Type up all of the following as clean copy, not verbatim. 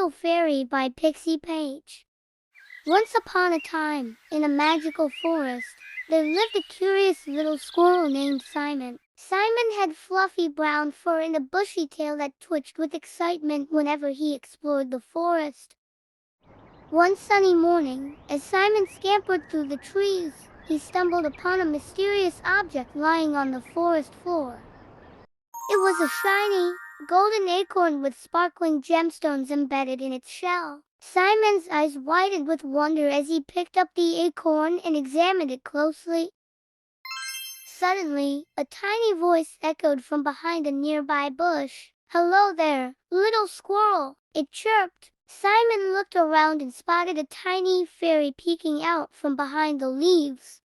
Little Fairy by Pixie Page. Once upon a time, in a magical forest, there lived a curious little squirrel named Simon. Simon had fluffy brown fur and a bushy tail that twitched with excitement whenever he explored the forest. One sunny morning, as Simon scampered through the trees, he stumbled upon a mysterious object lying on the forest floor. It was a shiny, golden acorn with sparkling gemstones embedded in its shell. Simon's eyes widened with wonder as he picked up the acorn and examined it closely. Suddenly, a tiny voice echoed from behind a nearby bush. "Hello there, little squirrel," it chirped. Simon looked around and spotted a tiny fairy peeking out from behind the leaves.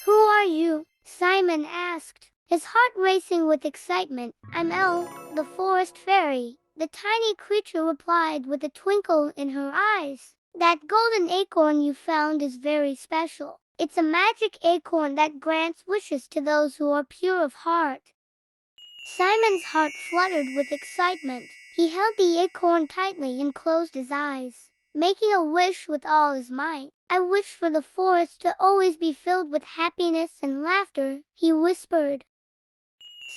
"Who are you?" Simon asked, his heart racing with excitement. "I'm Elle, the forest fairy," the tiny creature replied with a twinkle in her eyes. "That golden acorn you found is very special. It's a magic acorn that grants wishes to those who are pure of heart." Simon's heart fluttered with excitement. He held the acorn tightly and closed his eyes, making a wish with all his might. "I wish for the forest to always be filled with happiness and laughter," he whispered.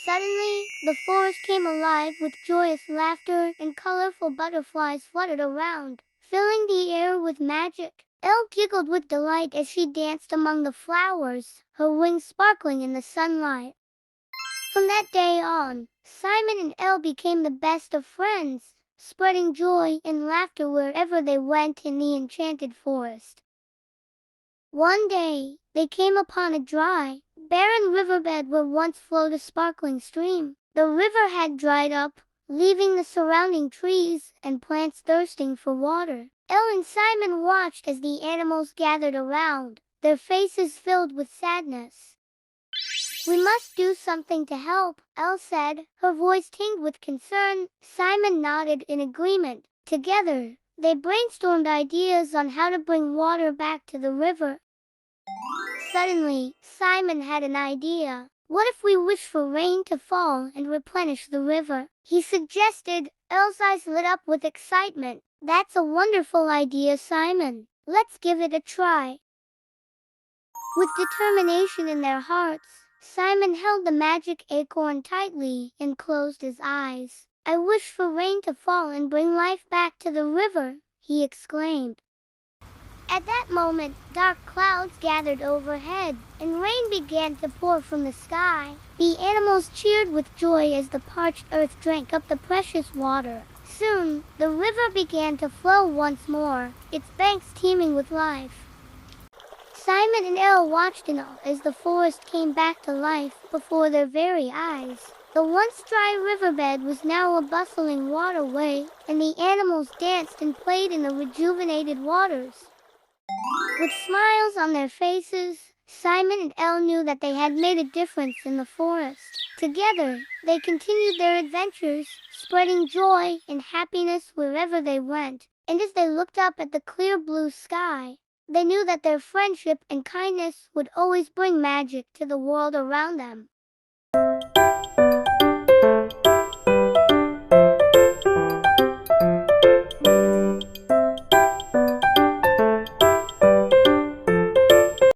Suddenly, the forest came alive with joyous laughter and colorful butterflies fluttered around, filling the air with magic. Elle giggled with delight as she danced among the flowers, her wings sparkling in the sunlight. From that day on, Simon and Elle became the best of friends, spreading joy and laughter wherever they went in the enchanted forest. One day, they came upon a dry, barren riverbed where once flowed a sparkling stream. The river had dried up, leaving the surrounding trees and plants thirsting for water. Elle and Simon watched as the animals gathered around, their faces filled with sadness. "We must do something to help," Elle said, her voice tinged with concern. Simon nodded in agreement. Together, they brainstormed ideas on how to bring water back to the river. Suddenly, Simon had an idea. "What if we wish for rain to fall and replenish the river?" he suggested. Elle's eyes lit up with excitement. "That's a wonderful idea, Simon. Let's give it a try." With determination in their hearts, Simon held the magic acorn tightly and closed his eyes. "I wish for rain to fall and bring life back to the river," he exclaimed. At that moment, dark clouds gathered overhead, and rain began to pour from the sky. The animals cheered with joy as the parched earth drank up the precious water. Soon, the river began to flow once more, its banks teeming with life. Simon and Elle watched in awe as the forest came back to life before their very eyes. The once dry riverbed was now a bustling waterway, and the animals danced and played in the rejuvenated waters. With smiles on their faces, Simon and Elle knew that they had made a difference in the forest. Together, they continued their adventures, spreading joy and happiness wherever they went. And as they looked up at the clear blue sky, they knew that their friendship and kindness would always bring magic to the world around them.